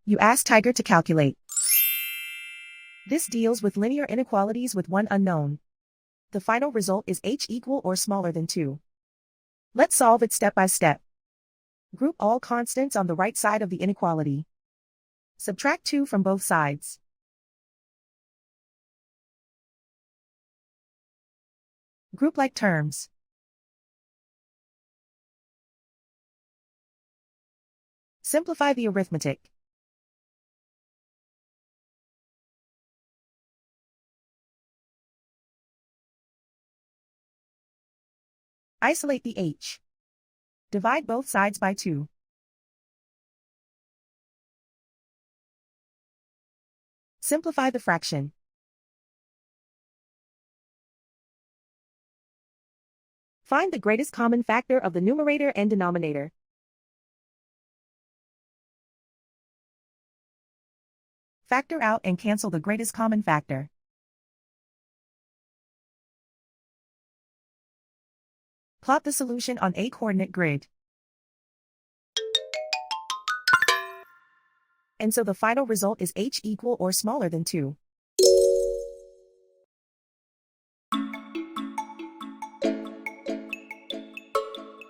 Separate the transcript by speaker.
Speaker 1: You ask Tiger to calculate. This deals with linear inequalities with one unknown. The final result is h equal or smaller than 2. Let's solve it step by step. Group all constants on the right side of the inequality. Subtract 2 from both sides. Group like terms. Simplify the arithmetic. Isolate the h. Divide both sides by 2. Simplify the fraction. Find the greatest common factor of the numerator and denominator. Factor out and cancel the greatest common factor. Plot the solution on a coordinate grid. And so the final result is h equal or smaller than 2.